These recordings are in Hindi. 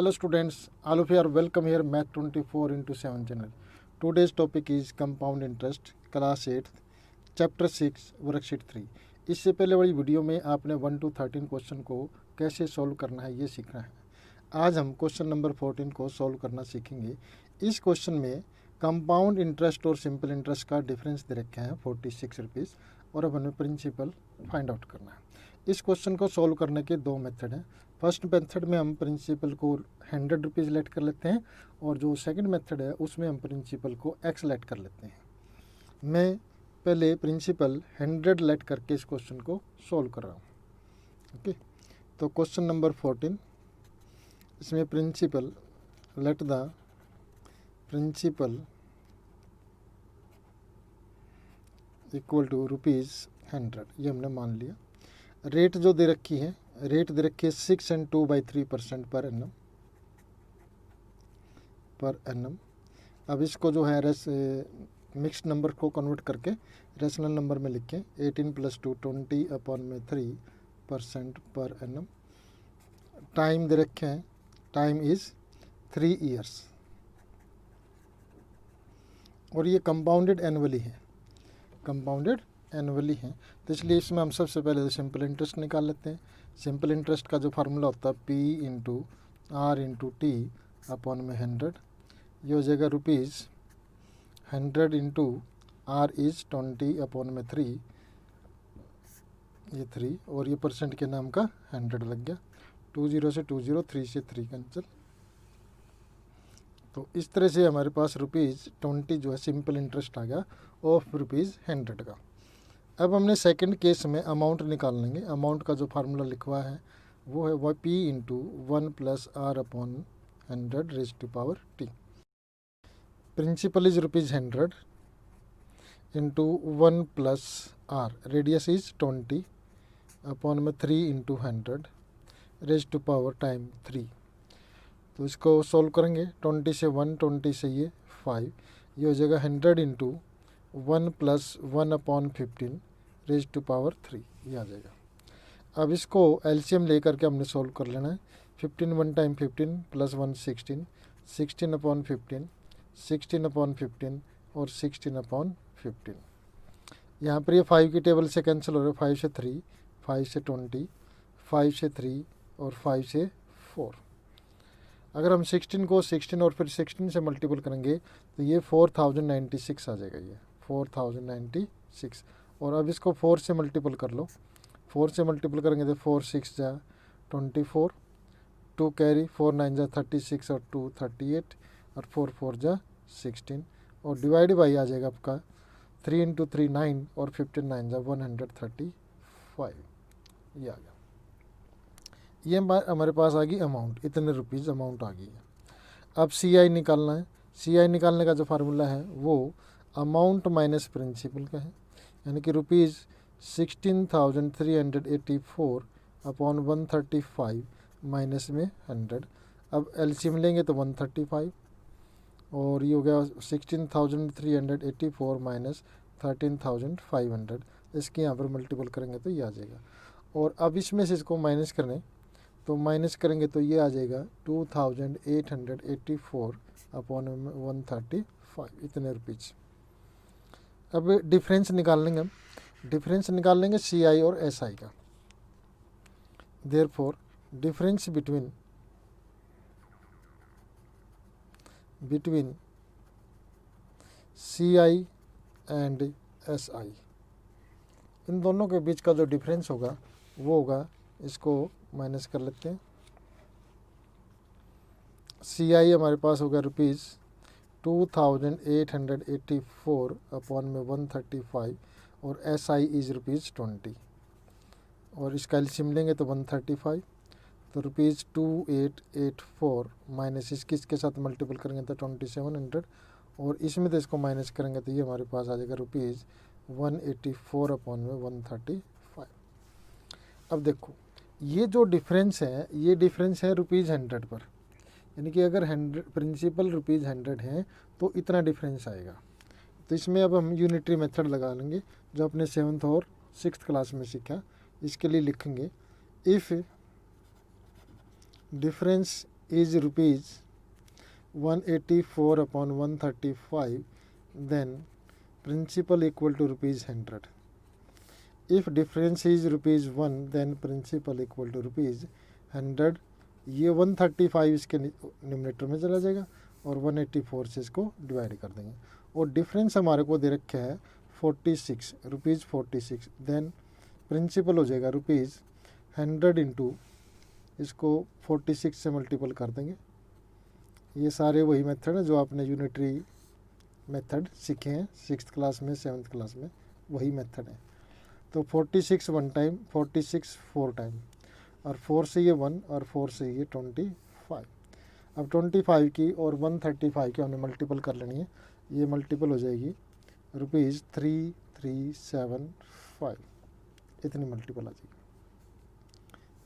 Hello students, all of you are welcome here Math 24/7 channel. Today's topic is compound interest, class 8, chapter 6, worksheet 3. इससे पहले वाली वीडियो में आपने 1 to 13 क्वेश्चन को कैसे सॉल्व करना है ये सीखना है. आज हम क्वेश्चन नंबर 14 को सॉल्व करना सीखेंगे. इस क्वेश्चन में कंपाउंड इंटरेस्ट और सिंपल इंटरेस्ट का डिफरेंस दे रखे हैं 46 रुपीज़ और अब हमें प्रिंसिपल फाइंड आउट करना है. इस क्वेश्चन को सॉल्व करने के दो मेथड हैं. फर्स्ट मेथड में हम प्रिंसिपल को 100 रुपीज़ लेट कर लेते हैं और जो सेकंड मेथड है उसमें हम प्रिंसिपल को एक्स लेट कर लेते हैं. मैं पहले प्रिंसिपल 100 लेट करके इस क्वेश्चन को सॉल्व कर रहा हूँ. ओके, तो क्वेश्चन नंबर 14, इसमें principal let the principal equal to ₹100 ये हमने मान लिया. रेट जो दे रखी है, रेट दे रखी है 6 and 2/3% पर एनम. अब इसको जो है मिक्स्ड नंबर को कन्वर्ट करके रेशनल नंबर में लिखें. 18 + 2 20/3% पर एनम. टाइम दे रखे हैं, टाइम इज़ 3 years और ये कंपाउंडेड एनुअली है, कंपाउंडेड एनुअली है. तो इसलिए इसमें हम सबसे पहले सिंपल इंटरेस्ट निकाल लेते हैं. सिंपल इंटरेस्ट का जो फार्मूला होता है P × R × T अपॉन में 100. ये हो जाएगा ₹100 × R इज़ 20 अपॉन में 3, ये 3 और ये परसेंट के नाम का 100 लग गया. 20 से 20, 3 से 3 कैंसिल. तो इस तरह से हमारे पास ₹20 जो है सिंपल इंटरेस्ट आ गया ऑफ ₹100 का. अब हमने सेकंड केस में अमाउंट निकाल लेंगे. अमाउंट का जो फार्मूला लिखवा है वो है P × 1 + R upon 100 raise to power T. Principal is ₹100 into 1 + R, radius is 20 upon में 3 × 100 रेज़ टू पावर टाइम 3. तो इसको सॉल्व करेंगे. 20 से 1, 20 से ये 5, ये हो जाएगा 100 × 1 + 1 अपॉन 15 रेज़ टू पावर 3, ये आ जाएगा. अब इसको एलसीएम लेकर के हमने सॉल्व कर लेना है. 15 1 टाइम 15 + 1 16, 16 अपॉन 15, 16 अपॉन 15 और 16 अपॉन 15. यहाँ पर ये 5 की टेबल से कैंसिल हो रहा है. 5 से 3, 5 से 20, 5 से 3 और 5 से 4. अगर हम 16 को 16 और फिर 16 से मल्टीपल करेंगे तो ये 4096 आ जाएगा. ये 4096 और अब इसको 4 से मल्टीपल कर लो. 4 से मल्टीपल करेंगे तो 4 6 जा 24, 2 कैरी, 4 9 जा 36 और 2 38 और 4 4 जा 16 और डिवाइड बाई आ जाएगा आपका 3 × 3 9 और 15 9 जा 135. ये आ गया. ये हमारे पास आ गई अमाउंट, इतने रुपीज़ अमाउंट आ गई है. अब CI निकालना है. CI निकालने का जो फार्मूला है वो अमाउंट माइनस प्रिंसिपल का है, यानी कि ₹16,384 अपॉन 135 माइनस में 100. अब एलसीएम लेंगे तो 135 और ये हो गया 16,384 माइनस 13,500. इसके यहाँ पर मल्टीपल करेंगे तो ये आ जाएगा. और अब इसमें से इसको माइनस करें तो माइनस करेंगे तो ये आ जाएगा 2,884 अपॉन 135, इतने रुपीज़. अब डिफरेंस निकाल लेंगे हम. डिफरेंस निकाल लेंगे CI और SI का. Therefore difference between CI and SI, इन दोनों के बीच का जो डिफरेंस होगा वो होगा, इसको माइनस कर लेते हैं. CI हमारे पास होगा ₹2,884 अपॉन में 135 और SI इज़ ₹20 और इसका एलसीएम लेंगे तो 135. तो ₹2884 माइनस इसके साथ मल्टीपल करेंगे तो 2700 और इसमें तो इसको माइनस करेंगे तो ये हमारे पास आ जाएगा ₹184 अपॉन में 135. अब देखो ये जो डिफरेंस है, ये डिफरेंस है ₹100 पर, यानी कि अगर 100 प्रिंसिपल ₹100 है तो इतना डिफरेंस आएगा. तो इसमें अब हम यूनिटरी मेथड लगा लेंगे जो अपने 7th और 6th क्लास में सीखा. इसके लिए लिखेंगे if difference is rupees 184 upon 135, then principal equal to rupees 100. If difference is rupees 1, then principal equal to rupees 100. ये 135 इसके न्यूमरेटर में चला जाएगा और 184 से इसको डिवाइड कर देंगे और डिफरेंस हमारे को दे रखा है 46 रुपीज़ 46, देन प्रिंसिपल हो जाएगा रुपीज़ 100 इंटू इसको 46 से मल्टीपल कर देंगे। ये सारे वही मेथड हैं जो आपने यूनिटरी मेथड सीखे हैं 6th क्लास में 7th क्लास में, वही मेथड है। तो 46 वन टाइम, 46 4 टाइम और 4 से ये 1 और 4 से ये 25। अब 25 की और 135 की हमने मल्टीपल कर लेनी है। ये मल्टीपल हो जाएगी रुपीज़ 3375, इतनी मल्टीपल आ जाएगी।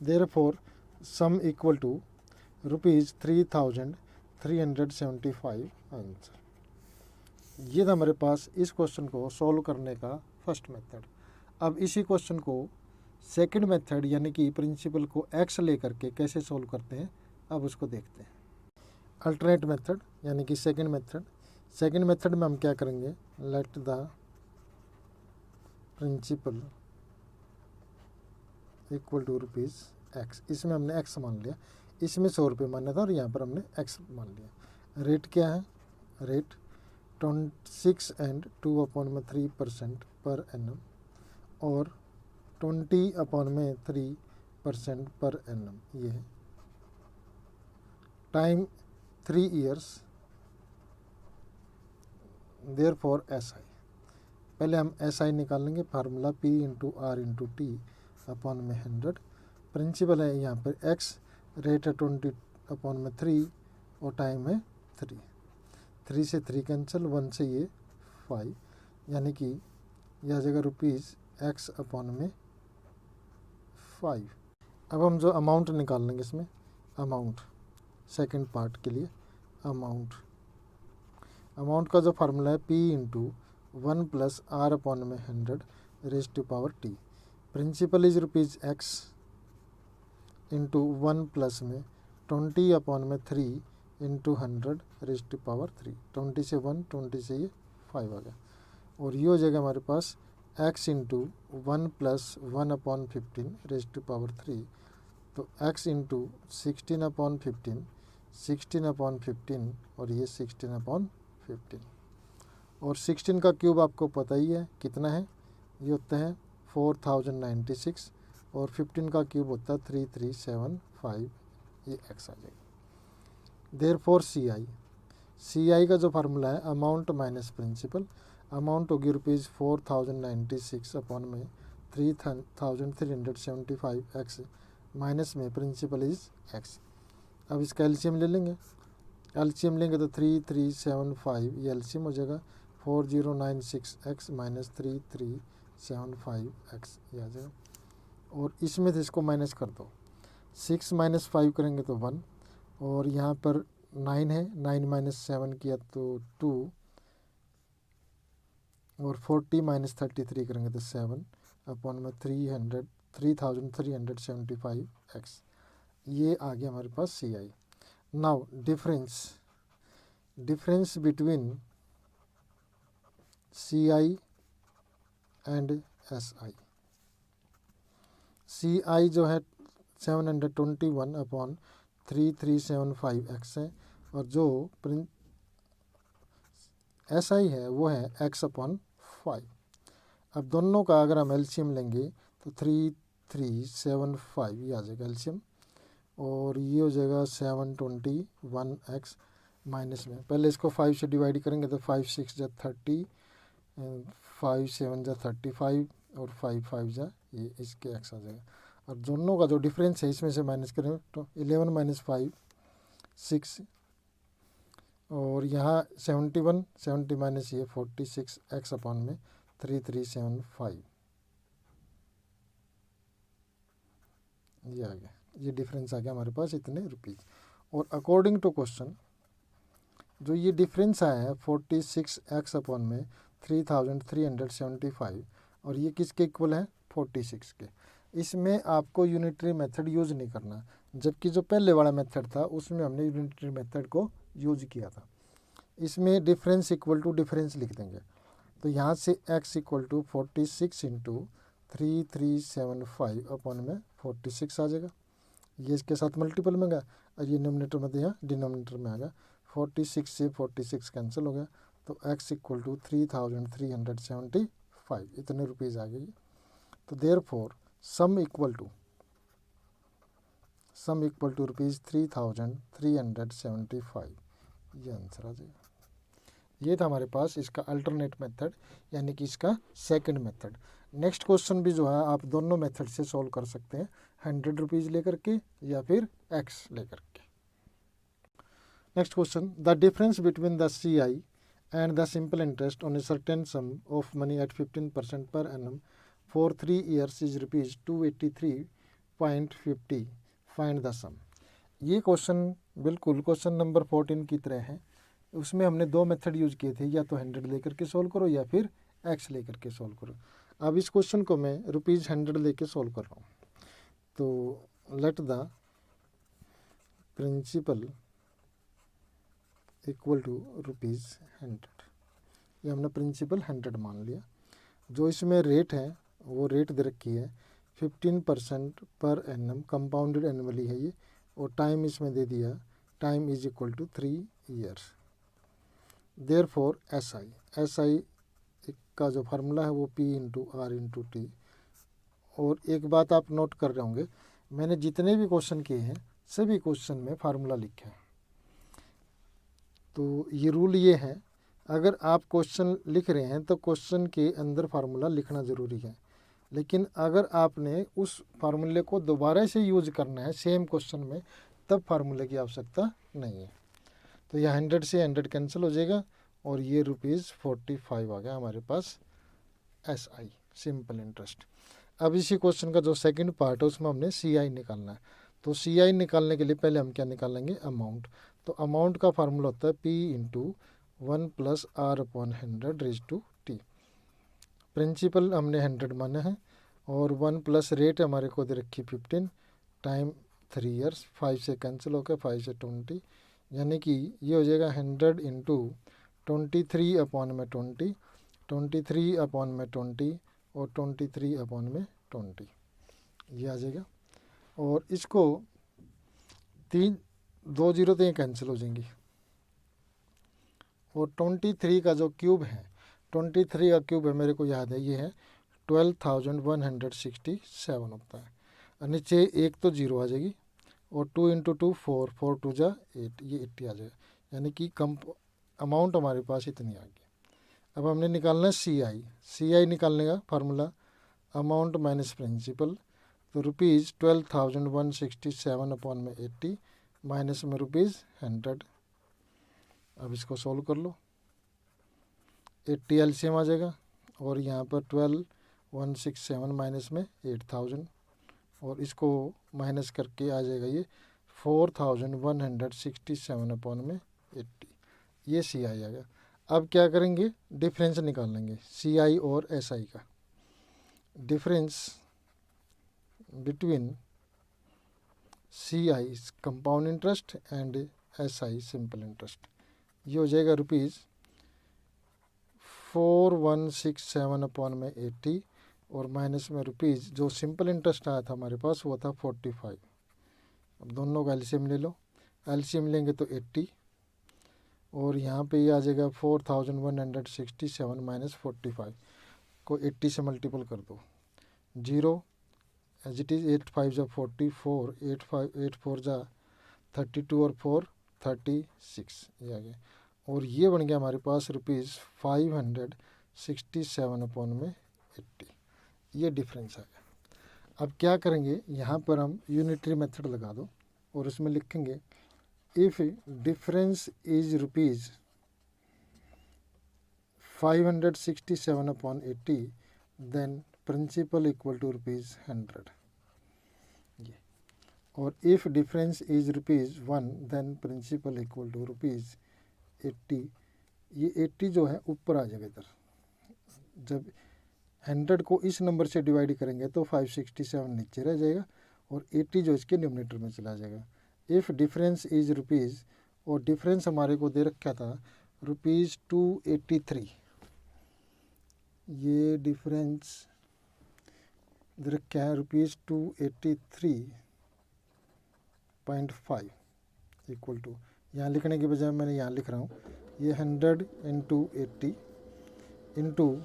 Therefore sum equal to rupees 3375 answer. ये था हमारे पास इस क्वेश्चन को सॉल्व करने का फर्स्ट मेथड। अब इसी क्वेश्चन को सेकंड मेथड यानी कि प्रिंसिपल को एक्स लेकर के कैसे सॉल्व करते हैं, अब उसको देखते हैं। अल्टरनेट मेथड यानी कि सेकंड मेथड में हम क्या करेंगे, let the principal equal to rupees X. इसमें हमने एक्स मान लिया, इसमें 100 रुपये माना था और यहाँ पर हमने एक्स मान लिया। रेट क्या है, रेट 26 एंड 2/3% पर एनम और 20/3% पर एनम। ये है टाइम 3 years, देयरफॉर SI। पहले हम SI निकालेंगे, formula P into R into T upon में 100। प्रिंसिपल है यहाँ पर X, रेट है 20/3 और टाइम है 3। 3 से 3 कैंसिल, 1 से ये 5, यानी कि यह जगह रुपीज़ X अपॉन में 5। अब हम जो अमाउंट निकाल लेंगे इसमें, अमाउंट सेकंड पार्ट के लिए अमाउंट का जो फार्मूला है P into 1 plus R upon में 100 raise to power T। Principal is rupees X into 1 plus में 20/3 इंटू 100 रेज टू पावर 3। 20 से 1, 20 से ये 5 आ गया और ये हो जाएगा हमारे पास x into 1 plus 1/15 raise to power 3। तो x इंटू 16/15, 16/15 और ये 16/15 और 16 का क्यूब आपको पता ही है कितना है, ये होता है 4096 और 15 का क्यूब होता है 3375, ये x आ जाएगा। देयरफॉर CI का जो फार्मूला है अमाउंट माइनस प्रिंसिपल, अमाउंट होगी रुपीज़ 4096 अपॉन में 3375 x माइनस में प्रिंसिपल इज x। अब इसका एलसीएम ले लेंगे, एलसीएम लेंगे तो 3375 ये एलसीएम हो जाएगा 4096x माइनस 3375x ये आ जाएगा और इसमें से इसको माइनस कर दो। 6 माइनस 5 करेंगे तो 1 और यहाँ पर 9 है, 9 माइनस 7 किया तो 2 और 40 माइनस 33 करेंगे तो 7 अपॉन में 3375x। ये आ गया हमारे पास CI। Now difference between CI and SI। CI जो है 721/3375x है और जो SI है वो है x/5। अब दोनों का अगर हम एलसीएम लेंगे तो 3375 ये आ जाएगा एलसीएम और ये हो जाएगा 721x माइनस में, पहले इसको 5 से डिवाइड करेंगे तो 5 6 जा 30, 5 7 जा 35 और 5 5 जा ये इसके x आ जाएगा। और दोनों का जो डिफरेंस है इसमें से माइनस करें तो 11 माइनस 5 6 और यहाँ 71 70 माइनस ये 46 x अपॉन में 3375 ये आ गया, ये डिफरेंस आ गया हमारे पास इतने रुपीज़। और अकॉर्डिंग टू क्वेश्चन जो ये डिफरेंस आया है 46x अपॉन में 3375 और ये किसके इक्वल है 46 के। इसमें आपको यूनिटरी मेथड यूज़ नहीं करना, जबकि जो पहले वाला मेथड था उसमें हमने यूनिटरी मेथड को यूज किया था। इसमें डिफरेंस इक्वल टू डिफरेंस लिख देंगे, तो यहाँ से x इक्वल टू 46 इंटू 3375 अपन में 46 आ जाएगा। ये इसके साथ मल्टीपल में गया और ये डिनोमिनेटर में दिया, डिनोमिनेटर में आ गया। 46 से 46 कैंसिल हो गया, तो x इक्वल टू 3375 इतने रुपीज़ आ गई। तो therefore sum equal to rupees 3375, ये आंसर आ जाएगा। ये था हमारे पास इसका अल्टरनेट मेथड, यानी कि इसका सेकंड मेथड। नेक्स्ट क्वेश्चन भी जो है आप दोनों मेथड से सॉल्व कर सकते हैं, 100 रुपीज़ लेकर के या फिर x लेकर के। Next question, the difference between the CI and the simple interest on a certain sum of money at 15% per annum for 3 years is rupees 283.50, find the sum. ये क्वेश्चन बिल्कुल क्वेश्चन नंबर 14 की तरह है। उसमें हमने दो मेथड यूज किए थे, या तो 100 लेकर के सॉल्व करो या फिर x लेकर के सॉल्व करो। अब इस क्वेश्चन को मैं ₹100 लेके सॉल्व कर रहा हूँ। तो let the principal equal to ₹100, ये हमने प्रिंसिपल 100 मान लिया। जो इसमें रेट है वो रेट दे रखी है 15% पर एनम, कंपाउंडेड एनुअली है ये, और टाइम इसमें दे दिया, time is equal to 3 years। Therefore SI का जो फार्मूला है वो P into R into T. और एक बात आप नोट कर रहे होंगे, मैंने जितने भी क्वेश्चन किए हैं सभी क्वेश्चन में फार्मूला लिखे हैं। तो ये रूल ये है, अगर आप क्वेश्चन लिख रहे हैं तो क्वेश्चन के अंदर फार्मूला लिखना ज़रूरी है, लेकिन अगर आपने उस फार्मूले को दोबारा से यूज करना है सेम क्वेश्चन में, तब फार्मूले की आवश्यकता नहीं है। तो यह 100 से 100 कैंसिल हो जाएगा और ये ₹45 आ गया हमारे पास SI, सिंपल इंटरेस्ट। अब इसी क्वेश्चन का जो सेकंड पार्ट है उसमें हमने CI निकालना है। तो CI निकालने के लिए पहले हम क्या निकालेंगे, अमाउंट। तो अमाउंट का फार्मूला होता है P into 1 + R/100 raise to T। Principal हमने 100 माना है और 1 प्लस रेट हमारे को दे रखी 15, टाइम 3 years, 5 से कैंसिल होकर 5 से 20, यानी कि ये हो जाएगा 100 इंटू 23/20, 23/20 और 23/20, ये आ जाएगा। और इसको 2 0 तो ये कैंसिल हो जाएंगी, और 23 का जो क्यूब है, 23 का क्यूब है मेरे को याद है, ये है 12,167 होता है। और नीचे एक तो 0 आ जाएगी, और 2 इंटू 2 4, 4 2 जा 8, ये 80 आ जाएगा, यानी कि कम अमाउंट हमारे पास इतनी आ गई। अब हमने निकालना है CI निकालने का फार्मूला अमाउंट माइनस प्रिंसिपल, तो ₹12,167/80 माइनस में ₹100। अब इसको सॉल्व कर लो, 80 एलसीएम आ जाएगा, और यहाँ पर 12,167 माइनस में 8,000, और इसको माइनस करके आ जाएगा ये 4,167/80, ये CI आ गया। अब क्या करेंगे, डिफरेंस निकाल लेंगे CI और SI का। Difference between CI compound interest and SI simple interest, ये हो जाएगा ₹4167/80, और माइनस में रुपीज़ जो सिंपल इंटरेस्ट आया था हमारे पास वो था 45। अब दोनों का एलसीएम ले लो, एलसीएम लेंगे तो 80, और यहाँ पे ये आ जाएगा 4,167 माइनस 45 को 80 से मल्टीपल कर दो, 0 एज इट इज़, 8 5 जा 44, 8 4 जा 32 और 4 36, ये आ गया। और ये बन गया हमारे पास ₹567/80, ये डिफरेंस आ गया। अब क्या करेंगे, यहाँ पर हम यूनिटरी मेथड लगा दो और उसमें लिखेंगे if difference is ₹567/80 then principal equal to ₹100, ये। और if difference is ₹1 then principal equal to ₹80, ये 80 जो है ऊपर आ जाएगा इधर। जब 100 को इस नंबर से डिवाइड करेंगे तो 567 नीचे रह जाएगा, और 80 जो इसके न्यूमरेटर में चला जाएगा। इफ़ डिफरेंस इज रुपीज़, और डिफरेंस हमारे को दे रखा था ₹283, ये डिफरेंस दे रखा है ₹283.5 इक्वल टू, यहाँ लिखने के बजाय मैंने यहाँ लिख रहा हूँ, ये 100 इंटू 80 इंटू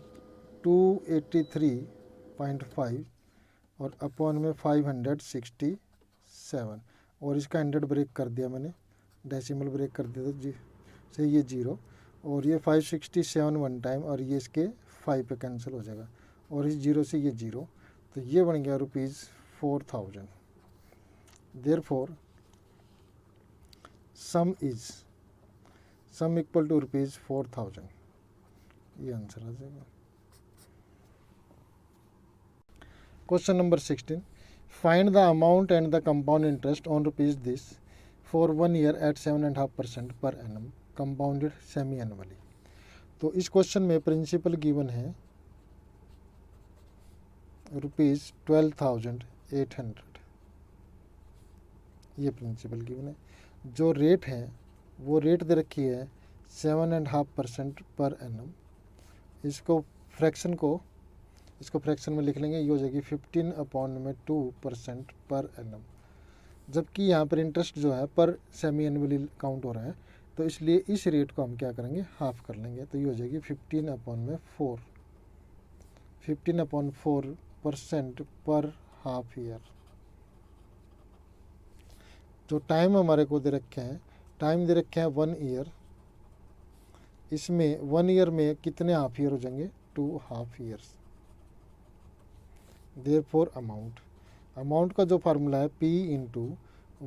283.5 और अपॉन में 567, और इसका 100 ब्रेक कर दिया मैंने, डेसिमल ब्रेक कर दिया जी से ये 0, और ये 567 वन टाइम, और ये इसके 5 पे कैंसिल हो जाएगा, और इस 0 से ये 0, तो ये बन गया ₹4000। देयरफॉर सम इक्वल टू ₹4000, ये आंसर आ जाएगा। Question number 16, find the amount and the compound interest on rupees this for 1 year at 7.5% per annum compounded semi annually. तो इस क्वेश्चन में प्रिंसिपल गिवन है ₹12,800, ये प्रिंसिपल गिवन है। जो रेट है वो रेट दे रखी है 7.5% पर एनम। इसको फ्रैक्शन में लिख लेंगे, ये हो जाएगी 15/2% पर एनम। जबकि यहाँ पर इंटरेस्ट जो है पर सेमी एनुअली काउंट हो रहा है, तो इसलिए इस रेट को हम क्या करेंगे, हाफ कर लेंगे, तो ये हो जाएगी 15/4% पर हाफ ईयर। जो टाइम हमारे को दे रखे हैं, टाइम दे रखे हैं 1 ईयर, इसमें 1 ईयर में कितने हाफ ईयर हो जाएंगे, 2 हाफ ईयर्स। देयरफॉर अमाउंट का जो फार्मूला है P इंटू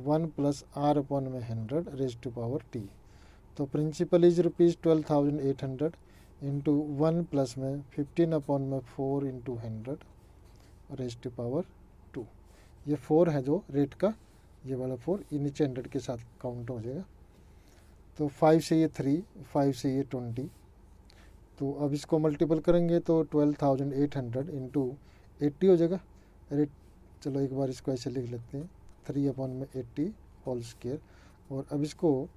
1 + R/100 तो प्रिंसिपल इज ₹12,800 इंटू 1 प्लस में 15/4 इंटू 100 ये 4 है जो रेट का, ये वाला 4 ये नीचे 100 के साथ काउंट हो जाएगा। तो 5 से ये 3, 5 से ये 20, तो अब इसको मल्टीपल करेंगे तो 12,800 इंटू 80 हो जाएगा। रेट चलो एक बार इसको ऐसे लिख लेते हैं, 3/80 होल स्क्वायर, और अब इसको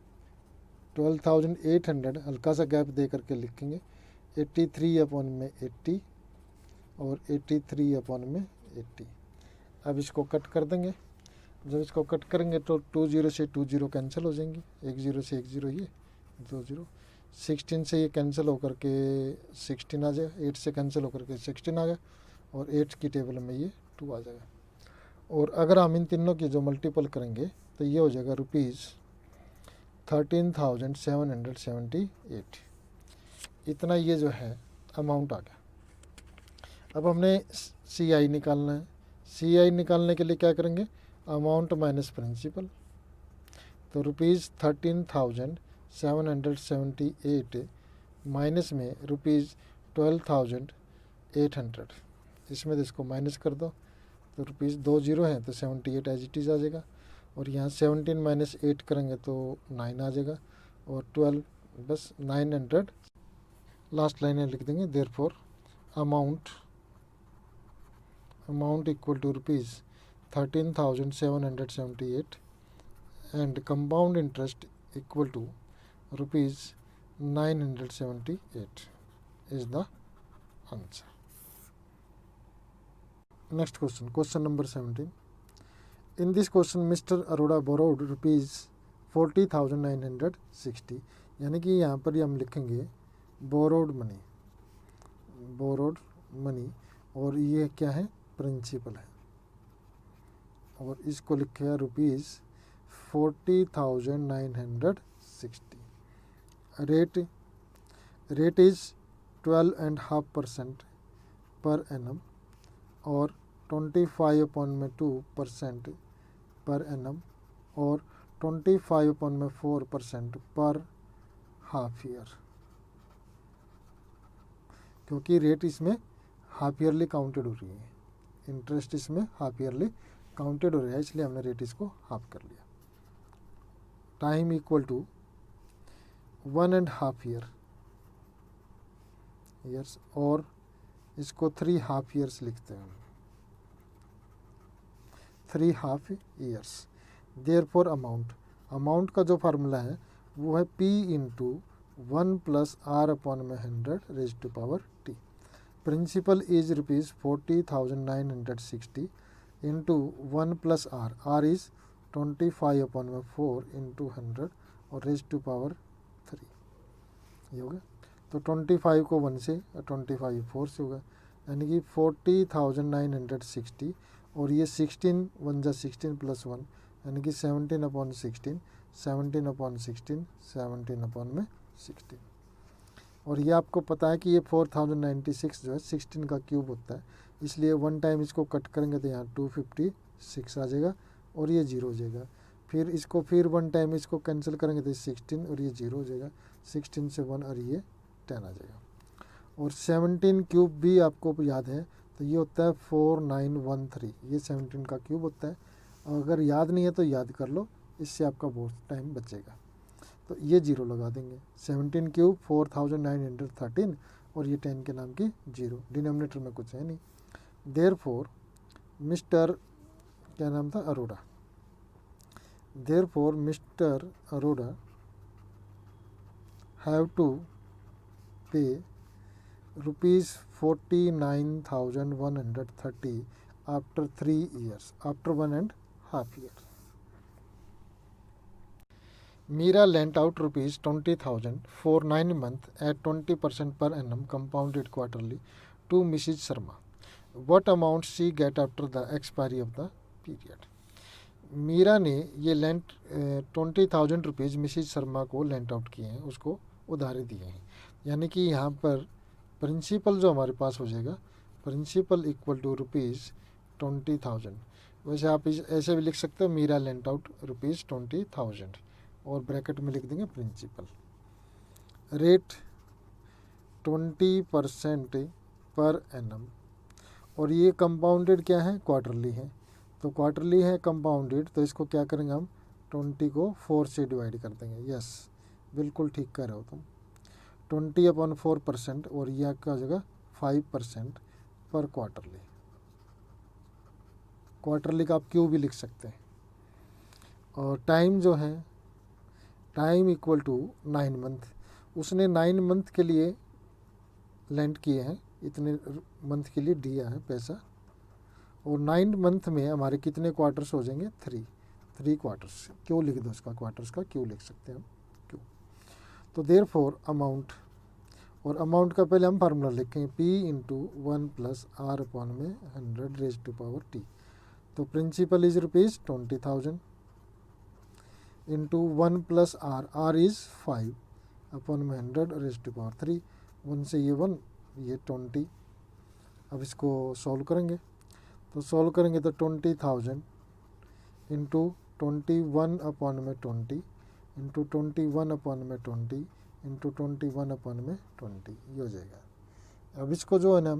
12,800 हल्का सा गैप दे करके लिखेंगे 83/80 और 83/80। अब इसको कट कर देंगे, जब इसको कट करेंगे तो 20 से 20 कैंसिल हो जाएंगे, 10 से 10 ये 20, 16 से ये कैंसिल होकर के 16 आ जाएगा, 8 से कैंसिल होकर के 16 आ गया, और 8 की टेबल में ये 2 आ जाएगा। और अगर हम इन तीनों की जो मल्टीपल करेंगे तो ये हो जाएगा ₹13,778, इतना ये जो है अमाउंट आ गया। अब हमने CI निकालना है। CI निकालने के लिए क्या करेंगे, अमाउंट माइनस प्रिंसिपल, तो ₹13,778 माइनस में ₹12,800, इसमें तो इसको माइनस कर दो, तो ₹2 0 हैं तो 78 एज इट इज़ आ जाएगा, और यहाँ 17 माइनस 8 करेंगे तो 9 आ जाएगा, और 12 बस 900 लास्ट लाइन में लिख देंगे। Therefore amount equal to ₹13,778 and compound interest equal to ₹978 is the answer. Next question number 17। In this question mister Arora borrowed ₹40,960, यानी कि यहाँ पर ही हम लिखेंगे बोरोड मनी, और ये क्या है, प्रिंसिपल है, और इसको लिखेगा ₹40,960। रेट इज 12.5% पर एनम और 25/2% पर एनम और 25/4% पर हाफ ईयर, क्योंकि रेट इसमें हाफ ईयरली काउंटेड हो रही है, इंटरेस्ट इसमें हाफ ईयरली काउंटेड हो रहा है, इसलिए हमने रेट इसको हाफ कर लिया। टाइम इक्वल टू 1.5 ईयर्स, और इसको 3 हाफ ईयर्स लिखते हैं। 3.5 years। देयरफॉर अमाउंट का जो फार्मूला है वो है P into 1 plus R upon में 100 raise to power T. Principal is ₹40,960 into 1 plus R is 25 upon में 4 इंटू 100 और रेज टू पावर 3 ये होगा। तो 25 को 1 से 25 4 से होगा, यानी कि 40,960 और ये 16 1 जा 16 प्लस 1 यानी कि 17 अपॉन 16 17 अपॉन 16 17 अपॉन में 16। और ये आपको पता है कि ये 4096 जो है 16 का क्यूब होता है, इसलिए 1 टाइम इसको कट करेंगे तो यहाँ 256 आ जाएगा और ये 0 हो जाएगा। फिर इसको फिर 1 टाइम इसको कैंसिल करेंगे तो 16 और ये 0 हो जाएगा, 16 से 1 और ये 10 आ जाएगा। और 17 क्यूब भी आपको याद है तो ये होता है 4913, ये 17 का क्यूब होता है। अगर याद नहीं है तो याद कर लो, इससे आपका बहुत टाइम बचेगा। तो ये 0 लगा देंगे। 17 क्यूब 4913 और ये 10 के नाम की 0, डिनोमिनेटर में कुछ है नहीं। देयरफॉर मिस्टर क्या नाम था Arora, therefore mister Arora have to pay ₹49,130 after 3 years, after 1.5 years. Meera lent out ₹20,000 for 9 months at 20% per annum compounded quarterly to Mrs. Sharma. What amount she get after the expiry of the period? Meera ने ये लेंट 20,000 रुपीज़ मिसिज शर्मा को लेंट आउट किए हैं, उसको उधारी दिए हैं। यानी कि यहाँ पर प्रिंसिपल जो हमारे पास हो जाएगा, प्रिंसिपल इक्वल टू ₹20,000। वैसे आप ऐसे भी लिख सकते हो, मीरा लेंट आउट ₹20,000 और ब्रैकेट में लिख देंगे प्रिंसिपल। रेट 20% पर एनम, और ये कंपाउंडेड क्या है, क्वार्टरली है। तो क्वार्टरली है कंपाउंडेड, तो इसको क्या करेंगे हम, 20 को 4 से डिवाइड कर देंगे। यस, बिल्कुल ठीक कर रहे हो तुम। 20/4% और यह क्या हो जाएगा 5% पर क्वार्टरली। क्वार्टरली का आप क्यू भी लिख सकते हैं। और टाइम जो है, टाइम इक्वल टू 9 मंथ। उसने 9 मंथ के लिए लेंट किए हैं, इतने मंथ के लिए दिया है पैसा। और 9 मंथ में हमारे कितने क्वार्टर्स हो जाएंगे, 3 क्वार्टर्स। क्यों लिख दो इसका, क्वार्टर्स का क्यों लिख सकते हैं हम, क्यों। तो देयरफॉर अमाउंट, और अमाउंट का पहले हम फार्मूला लिखेंगे P into 1 plus R upon में 100 रेज टू पावर टी। तो principal is ₹20,000 into 1 plus R is 5 upon में 100 रेज टू पावर 3। 1 से ये 1, ये 20। अब इसको सॉल्व करेंगे, तो सॉल्व करेंगे तो 20,000 इंटू 21 अपॉन में 20 इंटू 21 अपॉन में 20 इंटू 21 अपॉन में 20 ये हो जाएगा। अब इसको जो है ना,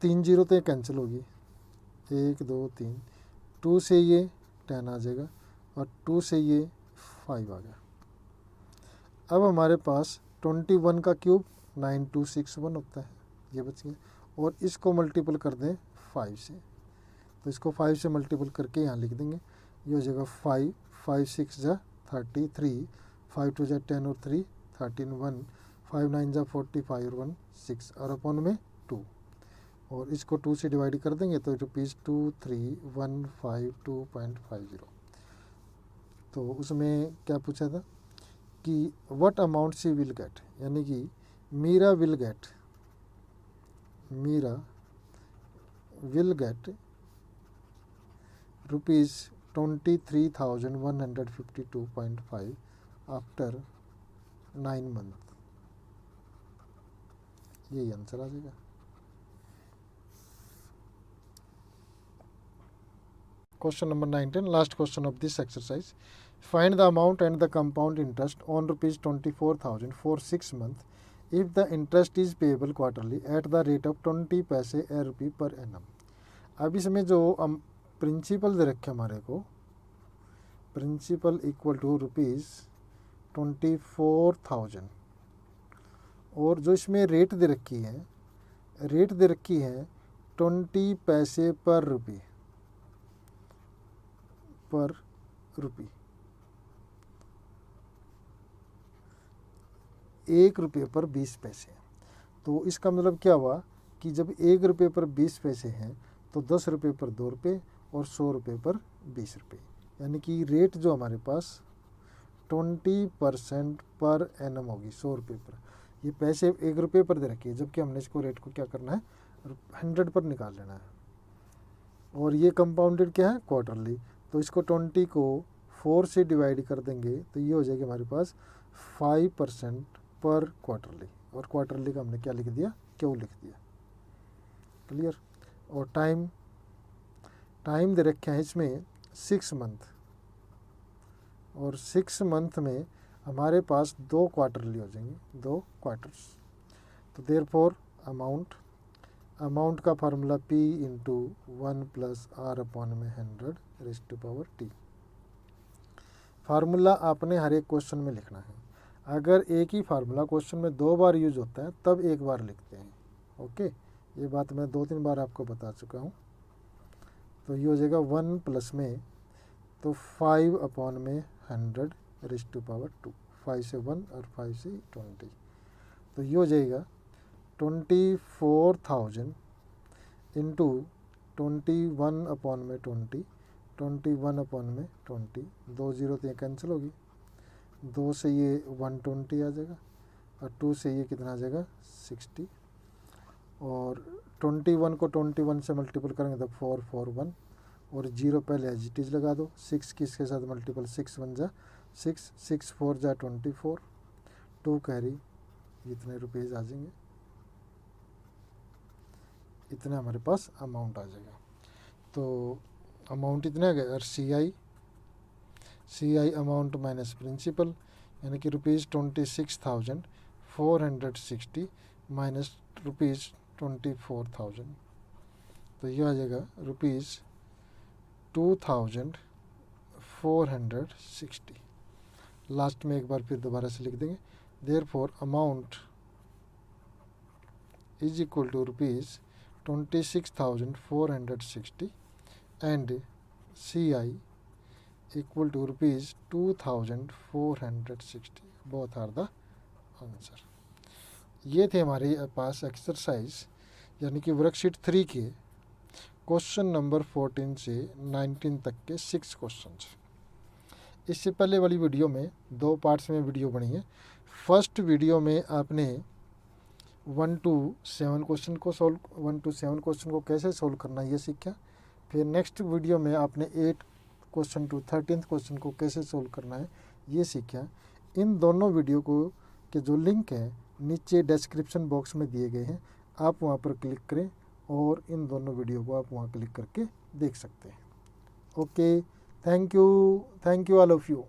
3 0 तो ये कैंसिल होगी, 1 2 3, 2 से ये 10 आ जाएगा और 2 से ये 5 आ गया। अब हमारे पास 21 का क्यूब 9261 होता है, ये बच गया। और इसको मल्टीपल कर दें 5 से, तो इसको 5 से मल्टीपल करके यहाँ लिख देंगे। ये हो जाएगा 5 5 6 जा 33, 5 2 जा 10 और 3 13, 1 5 9 जा 45 और 1 6 और अपॉन में 2। और इसको 2 से डिवाइड कर देंगे तो ₹23,152.50। तो उसमें क्या पूछा था कि what amount she will get, यानी कि Meera will get ₹23,152.5 after 9 month. यही आंसर आ जाएगा। Question number 19, last question of this exercise. Find the amount and the compound interest on ₹24,000 for 6 months if the interest is payable quarterly at the rate of 20 पैसे a rupee per annum। अब इसमें जो प्रिंसिपल दे रखे हमारे को, प्रिंसिपल इक्वल टू ₹24,000 और जो इसमें रेट दे रखी है, रेट दे रखी है 20 पैसे पर रुपये। पर रुपी, 1 रुपये पर 20 पैसे। तो इसका मतलब क्या हुआ कि जब 1 रुपये पर 20 पैसे हैं तो 10 रुपये पर 2 रुपये और 100 रुपये पर 20 रुपये, यानी कि रेट जो हमारे पास 20% पर एनम होगी 100 रुपये पर। ये पैसे 1 रुपये पर दे रखे हैं, जबकि हमने इसको रेट को क्या करना है 100 पर निकाल लेना है। और ये कंपाउंडेड क्या है क्वार्टरली, तो इसको 20 को 4 से डिवाइड कर देंगे तो ये हो जाएगी हमारे पास 5% पर क्वार्टरली, और क्वार्टरली का हमने क्या लिख दिया क्यों लिख दिया। क्लियर। और टाइम दे रखे हैं इसमें 6 मंथ, और 6 मंथ में हमारे पास 2 क्वार्टरली हो जाएंगे, 2 क्वार्टर्स। तो देयरफॉर अमाउंट का formula P into 1 plus R upon में 100 raise to power T। Formula आपने हर एक क्वेश्चन में लिखना है। अगर एक ही फार्मूला क्वेश्चन में 2 बार यूज होता है तब 1 बार लिखते हैं। ओके, ये बात मैं 2-3 बार आपको बता चुका हूँ। तो ये हो जाएगा 1 प्लस में तो 5 अपॉन में 100 रेज़ टू पावर 2, 5 से 1 और 5 से 20। तो ये हो जाएगा 24,000 इंटू 21 अपॉन में 20, 21 अपॉन में 20, 2 0 तो ये कैंसिल होगी, 2 से ये 120 आ जाएगा और 2 से ये कितना आ जाएगा 60, और 21 को 21 से मल्टीपल करेंगे तो 441, और 0 पहले एज इट इज़ लगा दो। 6 किसके साथ मल्टीपल, 6 1 जा 6, 6 4 जा 24, 2 कैरी, इतने रुपीज़ आ जाएंगे, इतना हमारे पास अमाउंट आ जाएगा। तो अमाउंट इतना आ गया। और सी आई अमाउंट माइनस प्रिंसिपल, यानी कि ₹26,460 माइनस ₹24,000, तो ये आ जाएगा ₹2,460। लास्ट में एक बार फिर दोबारा से लिख देंगे, therefore amount is equal to ₹26,460 and CI equal to ₹2,460, both are the answer। ये थे हमारे पास एक्सरसाइज यानी कि वर्कशीट 3 के क्वेश्चन नंबर 14 से 19 तक के 6 क्वेश्चंस। इससे पहले वाली वीडियो में 2 पार्ट्स में वीडियो बनी है। फर्स्ट वीडियो में आपने 1 to 7 क्वेश्चन को कैसे सोल्व करना ये सीखा। फिर नेक्स्ट वीडियो में आपने 8 क्वेश्चन टू 13th क्वेश्चन को कैसे सोल्व करना है ये सीखा। इन दोनों वीडियो को के जो लिंक है नीचे डिस्क्रिप्शन बॉक्स में दिए गए हैं, आप वहाँ पर क्लिक करें और इन दोनों वीडियो को आप वहाँ क्लिक करके देख सकते हैं। Okay, thank you all of you.